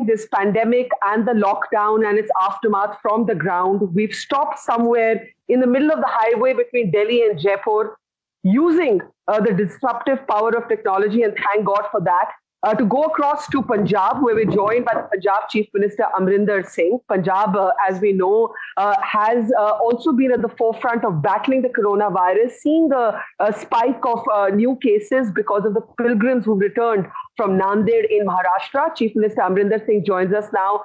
this pandemic and the lockdown and its aftermath from the ground. We've stopped somewhere in the middle of the highway between Delhi and Jaipur using the disruptive power of technology, and thank God for that. To go across to Punjab, where we're joined by the Punjab Chief Minister Amarinder Singh. Punjab, as we know, has also been at the forefront of battling the coronavirus, seeing the spike of new cases because of the pilgrims who returned from Nanded in Maharashtra. Chief Minister Amarinder Singh joins us now.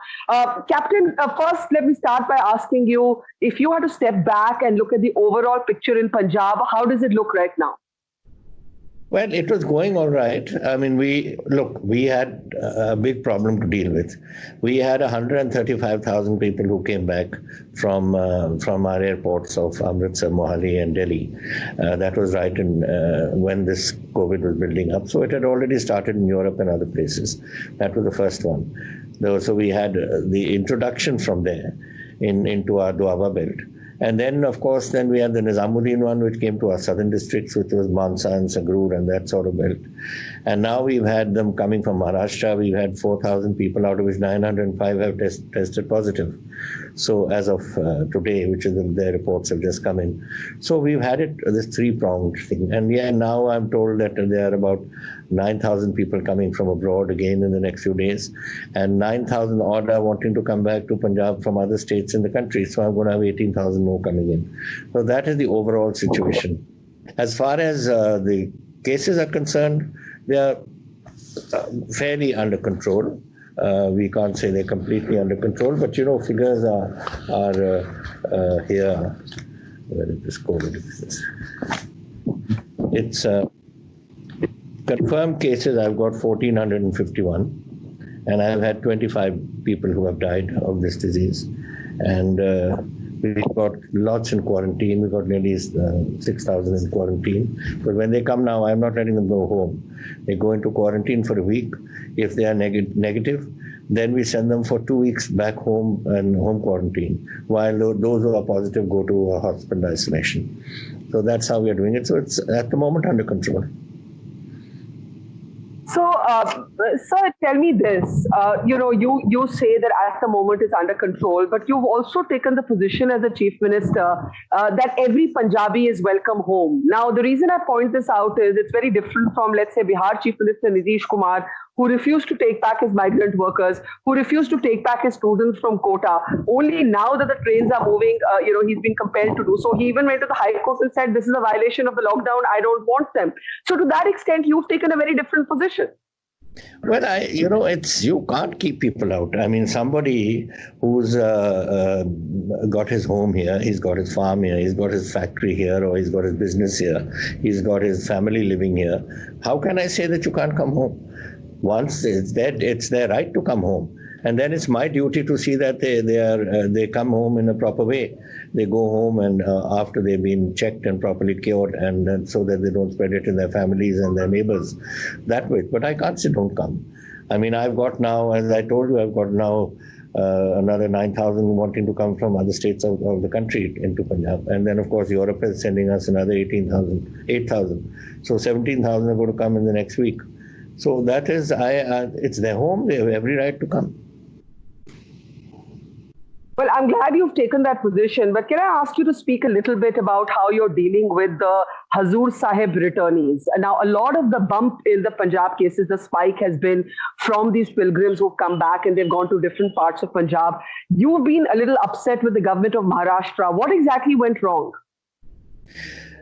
Captain, first let me start by asking you, if you had to step back and look at the overall picture in Punjab, how does it look right now? Well, it was going all right. I mean, we had a big problem to deal with. We had 135,000 people who came back from our airports of Amritsar, Mohali, and Delhi. That was right when this COVID was building up. So it had already started in Europe and other places. That was the first one. So we had the introduction from there into our Doaba belt. And then, of course, we had the Nizamuddin one, which came to our southern districts, which was Mansa and Sangrur and that sort of belt. And now we've had them coming from Maharashtra. We've had 4,000 people, out of which 905 have tested positive. So as of today, which is their reports have just come in. So we've had this three-pronged thing. And now I'm told that there are about 9,000 people coming from abroad again in the next few days, and 9,000 odd are wanting to come back to Punjab from other states in the country. So I'm going to have 18,000 more coming in. So that is the overall situation. As far as the cases are concerned, they are fairly under control. We can't say they're completely under control, but figures are here. Where is this COVID? It's confirmed cases. I've got 1,451, and I've had 25 people who have died of this disease, and we've got lots in quarantine. We've got nearly 6,000 in quarantine. But when they come now, I'm not letting them go home. They go into quarantine for a week. If they are negative, then we send them for 2 weeks back home and home quarantine, while those who are positive go to a hospital isolation. So that's how we are doing it. So it's at the moment under control. So, sir, tell me this. You say that at the moment it's under control, but you've also taken the position as a chief minister that every Punjabi is welcome home. Now, the reason I point this out is it's very different from, let's say, Bihar Chief Minister Nitish Kumar, who refused to take back his migrant workers, who refused to take back his students from Kota. Only now that the trains are moving, he's been compelled to do so. He even went to the High Court and said, this is a violation of the lockdown. I don't want them. So to that extent, you've taken a very different position. Well, you can't keep people out. I mean, somebody who's got his home here, he's got his farm here, he's got his factory here, or he's got his business here, he's got his family living here. How can I say that you can't come home? Once it's dead, it's their right to come home. And then it's my duty to see that they come home in a proper way. They go home and after they've been checked and properly cured, and so that they don't spread it in their families and their neighbors that way. But I can't say don't come. I mean, I've got now, as I told you, I've got now another 9,000 wanting to come from other states of the country into Punjab. And then, of course, Europe is sending us another 8,000. So 17,000 are going to come in the next week. So that is, it's their home. They have every right to come. Well, I'm glad you've taken that position, but can I ask you to speak a little bit about how you're dealing with the Hazur Sahib returnees? Now, a lot of the bump in the Punjab cases, the spike has been from these pilgrims who've come back and they've gone to different parts of Punjab. You've been a little upset with the government of Maharashtra. What exactly went wrong?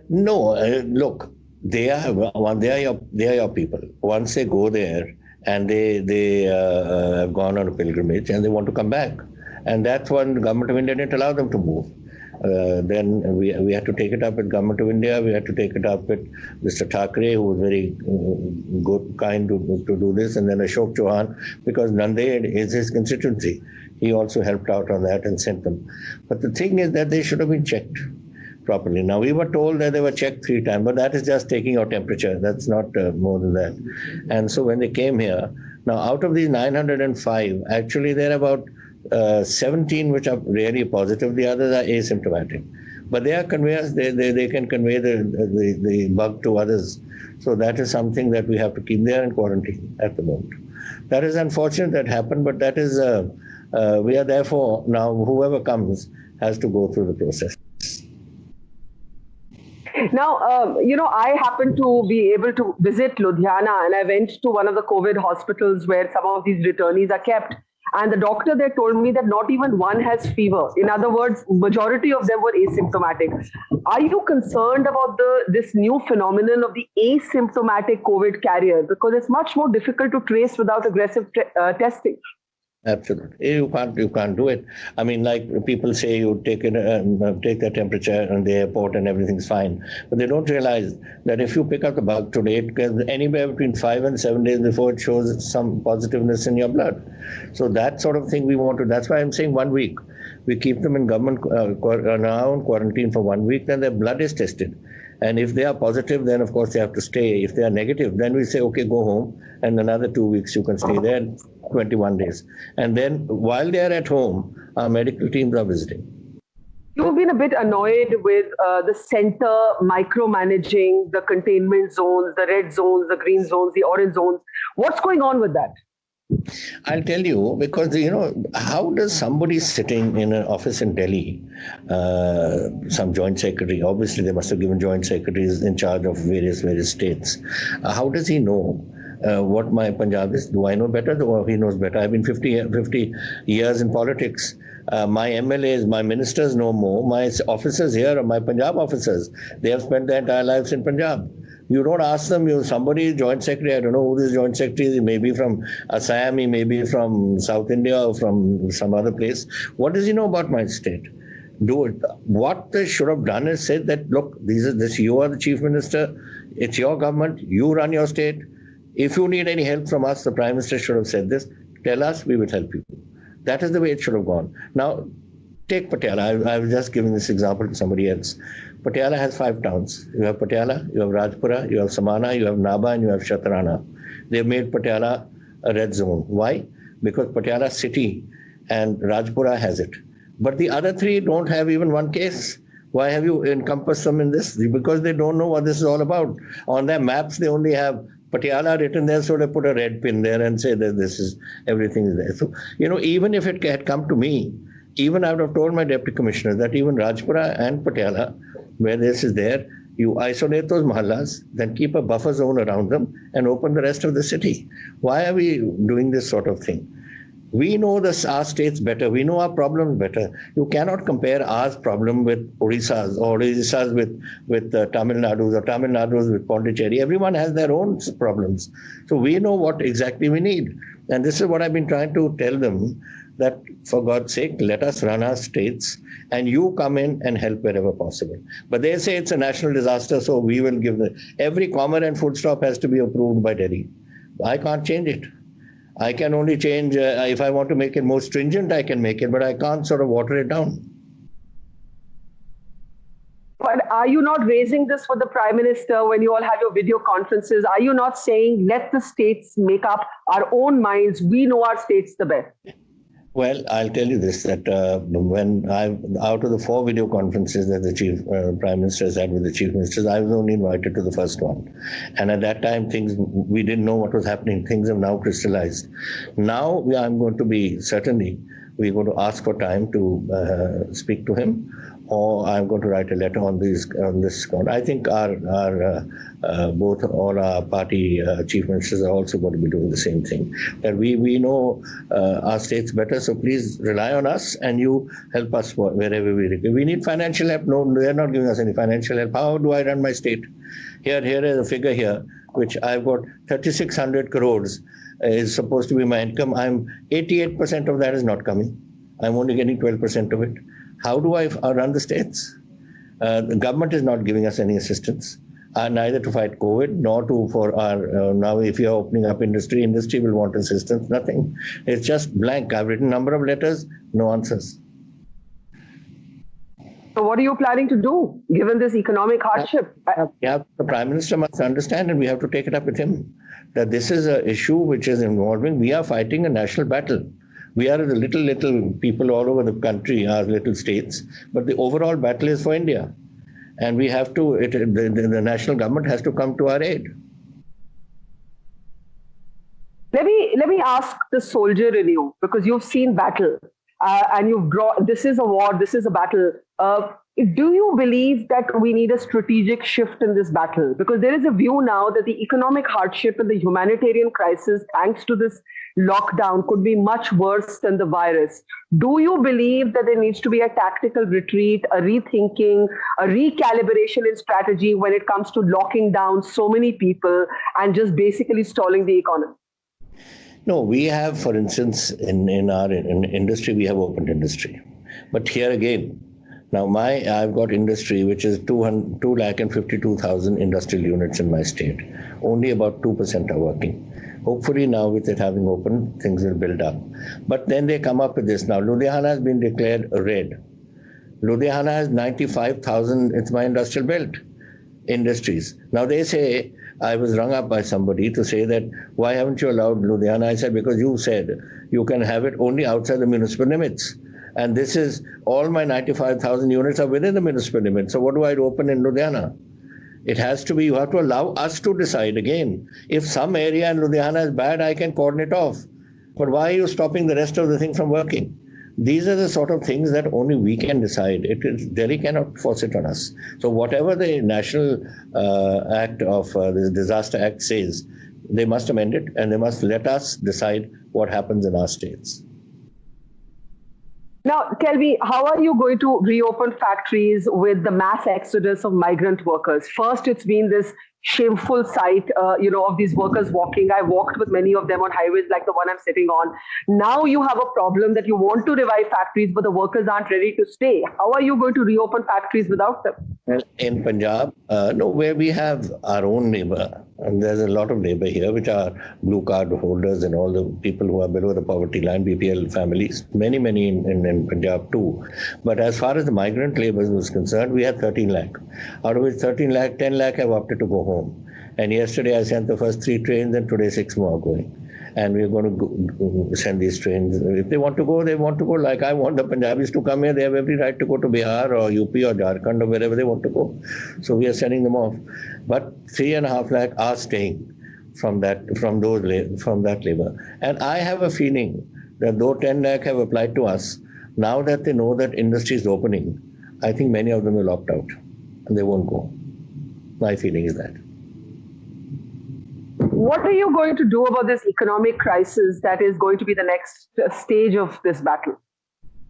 No, look, they are your people. Once they go there and they have gone on a pilgrimage and they want to come back. And that's when the government of India didn't allow them to move. Then we had to take it up with government of India. We had to take it up with Mr. Thackeray, who was very good, kind to do this, and then Ashok Chauhan, because Nanded is his constituency. He also helped out on that and sent them. But the thing is that they should have been checked properly. Now, we were told that they were checked 3 times, but that is just taking your temperature. That's not more than that. And so when they came here, now out of these 905, actually there are about 17 which are really positive. The others are asymptomatic. But they are conveyors. They can convey the bug to others. So that is something that we have to keep there in quarantine at the moment. That is unfortunate that happened, but that is, we are therefore now, whoever comes has to go through the process. Now, I happened to be able to visit Ludhiana, and I went to one of the COVID hospitals where some of these returnees are kept. And the doctor there told me that not even one has fever. In other words, majority of them were asymptomatic. Are you concerned about this new phenomenon of the asymptomatic COVID carrier? Because it's much more difficult to trace without aggressive testing. Absolutely, you can't do it. I mean, like people say, you take their temperature on the airport and everything's fine, but they don't realize that if you pick up the bug today, it can anywhere between 5 and 7 days before it shows some positiveness in your blood. So that sort of thing we want to. That's why I'm saying 1 week. We keep them in government now in quarantine for 1 week, then their blood is tested. And if they are positive, then of course they have to stay. If they are negative, then we say, okay, go home, and another 2 weeks you can stay there, 21 days. And then while they are at home, our medical teams are visiting. You've been a bit annoyed with the center micromanaging the containment zones, the red zones, the green zones, the orange zones. What's going on with that? I'll tell you, because, how does somebody sitting in an office in Delhi, some joint secretary, obviously they must have given joint secretaries in charge of various states. How does he know what my Punjab is? Do I know better or he knows better? I've been 50 years in politics. My MLAs, my ministers know more. My officers here, my Punjab officers, they have spent their entire lives in Punjab. You don't ask them, somebody joint secretary, I don't know who this joint secretary is, he may be from Assam, he may be from South India or from some other place. What does he know about my state? What they should have done is said that, look, you are the chief minister, it's your government, you run your state. If you need any help from us, the Prime Minister should have said this, tell us, we will help you. That is the way it should have gone. Now, take Patiala. I was just giving this example to somebody else. Patiala has 5 towns. You have Patiala, you have Rajpura, you have Samana, you have Naba, and you have Shatrana. They've made Patiala a red zone. Why? Because Patiala city and Rajpura has it. But the other 3 don't have even one case. Why have you encompassed them in this? Because they don't know what this is all about. On their maps, they only have Patiala written there, so they put a red pin there and say that everything is there. So, even if it had come to me, even I would have told my deputy commissioner that even Rajpura and Patiala, where this is there, you isolate those mahallas, then keep a buffer zone around them and open the rest of the city. Why are we doing this sort of thing? We know our states better. We know our problems better. You cannot compare our problem with Odisha's or Odisha's with Tamil Nadu's or Tamil Nadu's with Pondicherry. Everyone has their own problems. So we know what exactly we need. And this is what I've been trying to tell them, that for God's sake, let us run our states and you come in and help wherever possible. But they say it's a national disaster, so we will give every comma and full stop has to be approved by Delhi. I can't change it. I can only change, if I want to make it more stringent, I can make it, but I can't sort of water it down. But are you not raising this for the Prime Minister when you all have your video conferences? Are you not saying, let the states make up our own minds? We know our states the best. Well, I'll tell you this, that when out of the 4 video conferences that the chief Prime Minister has had with the chief ministers, I was only invited to the first one. And at that time, we didn't know what was happening. Things have now crystallized. Now I'm going to we're going to ask for time to speak to him, or I'm going to write a letter on this count. I think all our party chief ministers are also going to be doing the same thing. That we know our states better, so please rely on us and you help us wherever we require. We need financial help. No, they're not giving us any financial help. How do I run my state? Here is a figure here, which I've got 3,600 crores is supposed to be my income. 88% of that is not coming. I'm only getting 12% of it. How do I run the states? The government is not giving us any assistance, neither to fight COVID nor for our, now if you're opening up industry will want assistance, nothing. It's just blank. I've written a number of letters, no answers. So what are you planning to do, given this economic hardship? Yeah, the Prime Minister must understand, and we have to take it up with him, that this is an issue which is involving, we are fighting a national battle. We are the little people all over the country, our little states, but the overall battle is for India. And we have to, the national government has to come to our aid. Let me ask the soldier in you, because you've seen battle, and you've brought, this is a war, this is a battle. Do you believe that we need a strategic shift in this battle? Because there is a view now that the economic hardship and the humanitarian crisis, thanks to this lockdown, could be much worse than the virus. Do you believe that there needs to be a tactical retreat, a rethinking, a recalibration in strategy when it comes to locking down so many people and just basically stalling the economy? No, we have, for instance, in our industry, we have open industry. But here again, now I've got industry which is 252,000 industrial units in my state. Only about 2% are working. Hopefully now with it having open, things will build up. But then they come up with this. Now Ludhiana has been declared red. Ludhiana has 95,000, it's my industrial belt, industries. Now they say, I was rung up by somebody to say that, why haven't you allowed Ludhiana? I said, because you said you can have it only outside the municipal limits. And this is, all my 95,000 units are within the municipal limits. So what do I open in Ludhiana? It has to be, you have to allow us to decide again. If some area in Ludhiana is bad, I can cordon it off. But why are you stopping the rest of the thing from working? These are the sort of things that only we can decide. Delhi cannot force it on us. So whatever the National Act of this Disaster Act says, they must amend it and they must let us decide what happens in our states. Now, tell me, how are you going to reopen factories with the mass exodus of migrant workers? First, it's been this shameful sight, of these workers walking. I walked with many of them on highways like the one I'm sitting on. Now you have a problem that you want to revive factories, but the workers aren't ready to stay. How are you going to reopen factories without them? Well, in Punjab, where we have our own labor, and there's a lot of labor here, which are blue card holders and all the people who are below the poverty line, BPL families, many in Punjab too. But as far as the migrant labor was concerned, we had 13 lakh. Out of which 13 lakh, 10 lakh have opted to go home. And yesterday I sent the first 3 trains and today 6 more are going. And we're going to send these trains. If they want to go, they want to go. Like I want the Punjabis to come here. They have every right to go to Bihar or UP or Jharkhand or wherever they want to go. So we are sending them off. But 3.5 lakh are staying from that labor. And I have a feeling that though 10 lakh have applied to us, now that they know that industry is opening, I think many of them will opt out and they won't go. My feeling is that. What are you going to do about this economic crisis that is going to be the next stage of this battle?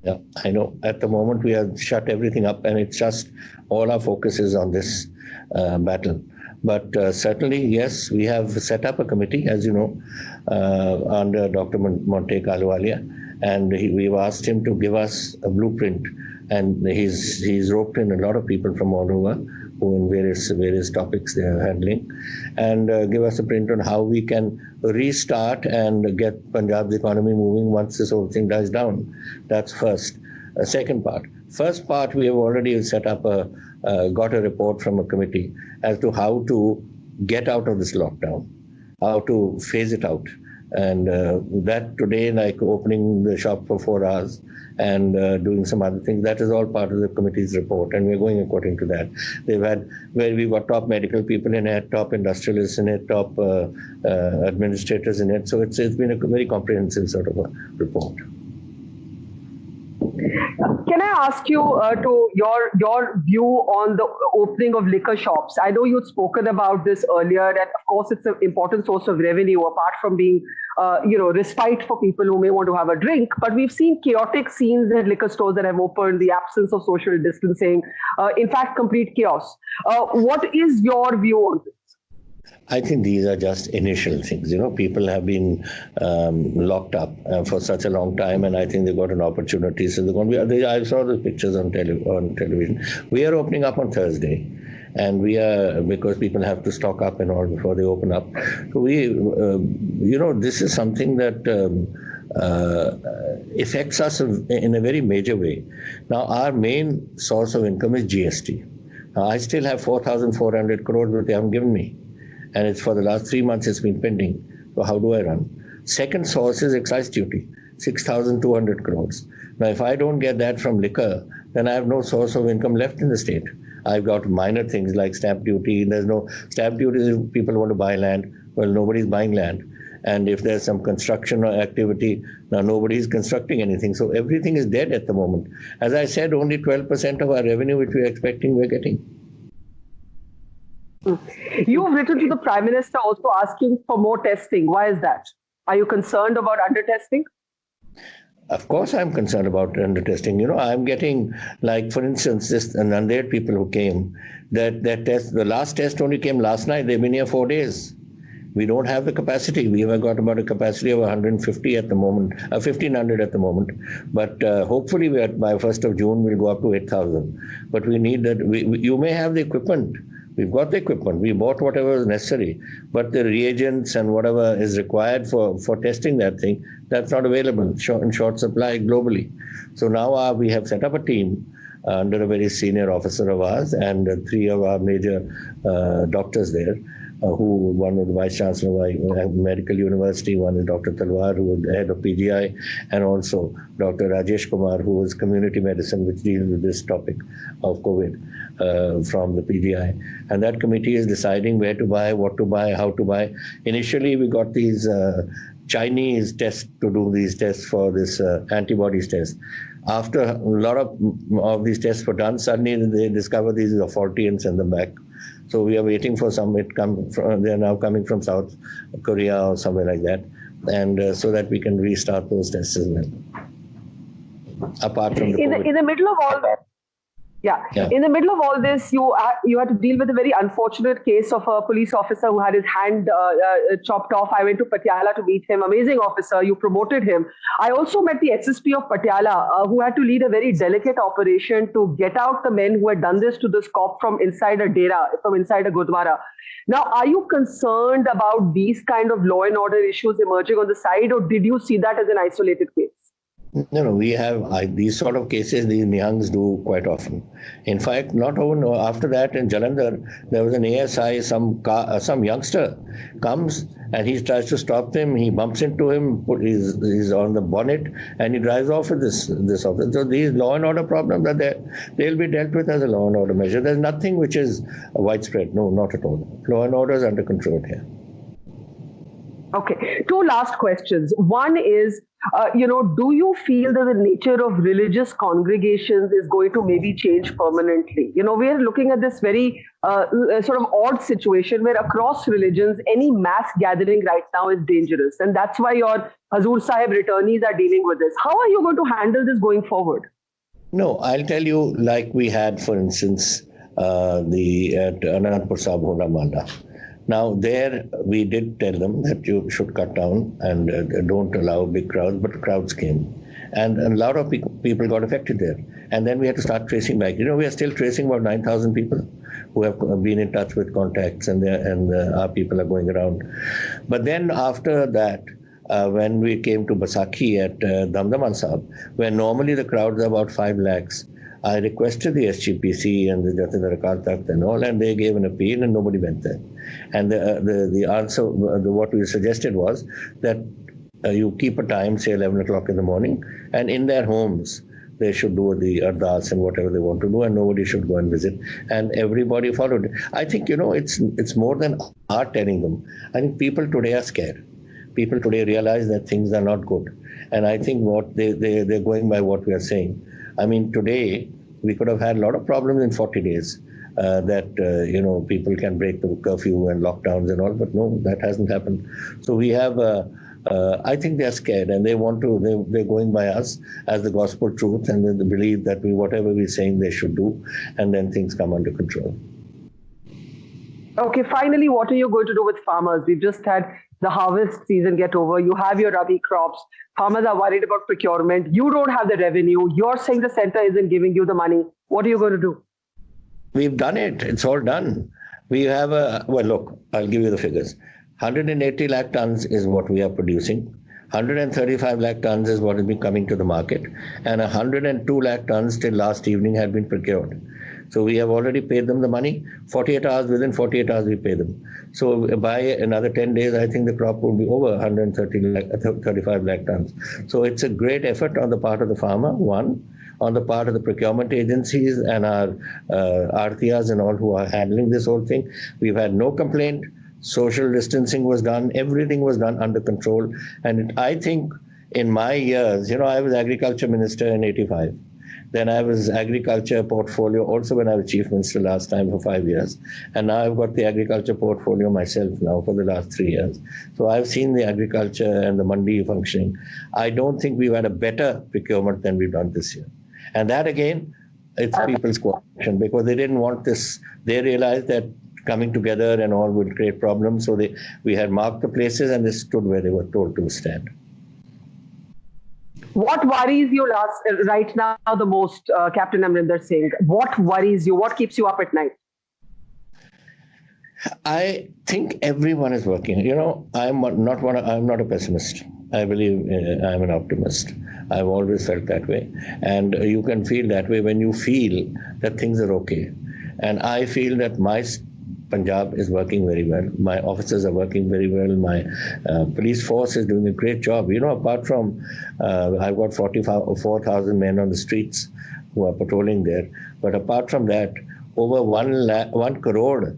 Yeah, I know. At the moment, we have shut everything up, and it's just all our focus is on this battle. But certainly, yes, we have set up a committee, as you know, under Dr. Monte Ahluwalia, and we've asked him to give us a blueprint. And he's roped in a lot of people from all over, who in various topics they are handling, and give us a print on how we can restart and get Punjab's economy moving once this whole thing dies down. That's first. Second part. First part, we have already set up got a report from a committee as to how to get out of this lockdown, how to phase it out. And that today, like opening the shop for 4 hours and doing some other things, that is all part of the committee's report, and we're going according to that. They've had, where we've got top medical people in it, top industrialists in it, top administrators in it. So it's been a very comprehensive sort of a report. Can I ask you to your view on the opening of liquor shops? I know you'd spoken about this earlier, and of course it's an important source of revenue apart from being, respite for people who may want to have a drink. But we've seen chaotic scenes at liquor stores that have opened, the absence of social distancing, in fact, complete chaos. What is your view on this? I think these are just initial things. People have been locked up for such a long time, and I think they've got an opportunity. So they're going to be. I saw the pictures on television. We are opening up on Thursday, and we are, because people have to stock up and all before they open up. So we, this is something that affects us in a very major way. Now, our main source of income is GST. Now, I still have 4,400 crores, but they haven't given me. And it's for the last 3 months it's been pending. So how do I run? Second source is excise duty, 6,200 crores. Now, if I don't get that from liquor, then I have no source of income left in the state. I've got minor things like stamp duty. There's no stamp duty if people want to buy land. Well, nobody's buying land. And if there's some construction or activity, now nobody is constructing anything. So everything is dead at the moment. As I said, only 12% of our revenue, which we're expecting, we're getting. You've written to the Prime Minister also asking for more testing. Why is that? Are you concerned about under-testing? Of course, I'm concerned about under-testing. I'm getting, like, for instance, this Nanded people who came, that test, the last test only came last night. They've been here 4 days. We don't have the capacity. We have got about a capacity of 150 at the moment, 1,500 at the moment. But hopefully, by 1st of June, we'll go up to 8,000. But we need that. You may have the equipment. We've got the equipment. We bought whatever is necessary. But the reagents and whatever is required for testing that thing, that's not available in short supply globally. So now we have set up a team under a very senior officer of ours and 3 of our major doctors there. One is the Vice Chancellor of Medical University, one is Dr. Talwar, who is the head of PGI, and also Dr. Rajesh Kumar, who is community medicine, which deals with this topic of COVID from the PGI. And that committee is deciding where to buy, what to buy, how to buy. Initially, we got these Chinese tests to do these tests for this antibodies test. After a lot of these tests were done, suddenly they discover these are faulty and send them back. So we are waiting for some. They are now coming from South Korea or somewhere like that, and so that we can restart those tests as well. Apart from in the middle of all that. Yeah. In the middle of all this, you had to deal with a very unfortunate case of a police officer who had his hand chopped off. I went to Patiala to meet him. Amazing officer. You promoted him. I also met the SSP of Patiala, who had to lead a very delicate operation to get out the men who had done this to this cop from inside a dera, from inside a gurdwara. Now, are you concerned about these kind of law and order issues emerging on the side, or did you see that as an isolated case? No, we have these sort of cases, these Nihangs do quite often. In fact, not even after that in Jalandhar, there was an ASI, some youngster comes and he tries to stop him, he bumps into him, he's on the bonnet and he drives off with this officer. So these law and order problems are there. They'll be dealt with as a law and order measure. There's nothing which is widespread. No, not at all. Law and order is under control here. Okay, 2 last questions. One is, do you feel that the nature of religious congregations is going to maybe change permanently? We are looking at this very sort of odd situation where across religions, any mass gathering right now is dangerous. And that's why your Hazur Sahib returnees are dealing with this. How are you going to handle this going forward? No, I'll tell you, like we had, for instance, at Anandpur Sahib Hola Manda. Now, there we did tell them that you should cut down and don't allow big crowds, but crowds came. And a lot of people got affected there. And then we had to start tracing back. We are still tracing about 9,000 people who have been in touch with contacts, and our people are going around. But then after that, when we came to Basakhi at Damdaman Sahib, where normally the crowds are about 5 lakhs, I requested the SGPC and the Jathedar Akal Takht and all, and they gave an appeal and nobody went there. And the answer, what we suggested was that you keep a time, say 11 o'clock in the morning, and in their homes, they should do the ardas and whatever they want to do, and nobody should go and visit. And everybody followed it. I think, it's more than our telling them. I think people today are scared. People today realize that things are not good. And I think what they're going by what we are saying. I mean, today, we could have had a lot of problems in 40 days that, people can break the curfew and lockdowns and all, but no, that hasn't happened. So we have, I think they're scared and they're going by us as the gospel truth, and they believe that whatever we're saying they should do, and then things come under control. Okay, finally, what are you going to do with farmers? We've just had the harvest season get over. You have your Rabi crops. Farmers are worried about procurement. You don't have the revenue. You're saying the center isn't giving you the money. What are you going to do? We've done it. It's all done. We have look, I'll give you the figures. 180 lakh tons is what we are producing. 135 lakh tons is what has been coming to the market. And 102 lakh tons till last evening had been procured. So we have already paid them the money. 48 hours, within 48 hours we pay them. So by another 10 days, I think the crop will be over 135 lakh tons. So it's a great effort on the part of the farmer, one, on the part of the procurement agencies and our Artiyas and all who are handling this whole thing. We've had no complaint social distancing was done, everything was done under control. And I think in my years, I was agriculture minister in 85. Then I was agriculture portfolio also when I was chief minister last time for 5 years. And now I've got the agriculture portfolio myself now for the last 3 years. So I've seen the agriculture and the mandi functioning. I don't think we've had a better procurement than we've done this year. And that again, it's people's cooperation because they didn't want this. They realized that coming together and all would create problems. So we had marked the places and they stood where they were told to stand. What worries you right now the most, Captain Amarinder Singh? What worries you? What keeps you up at night? I think everyone is working. I'm not a pessimist. I believe I'm an optimist. I've always felt that way. And you can feel that way when you feel that things are okay. And I feel that my Punjab is working very well. My officers are working very well. My police force is doing a great job. Apart from, I've got 44,000 men on the streets who are patrolling there. But apart from that, over 1 crore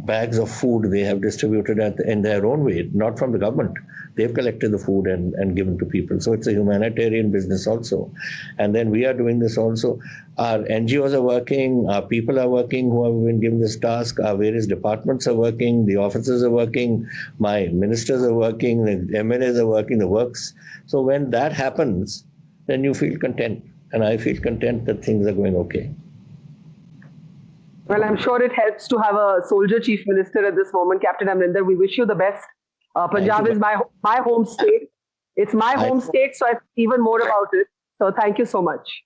bags of food they have distributed in their own way, not from the government. They've collected the food and given to people. So it's a humanitarian business also. And then we are doing this also. Our NGOs are working, our people are working who have been given this task, our various departments are working, the officers are working, my ministers are working, the MLAs are working, the works. So when that happens, then you feel content. And I feel content that things are going okay. Well, I'm sure it helps to have a soldier chief minister at this moment. Captain Amarinder, we wish you the best. Punjab is my home state. It's my home state, so I feel even more about it. So thank you so much.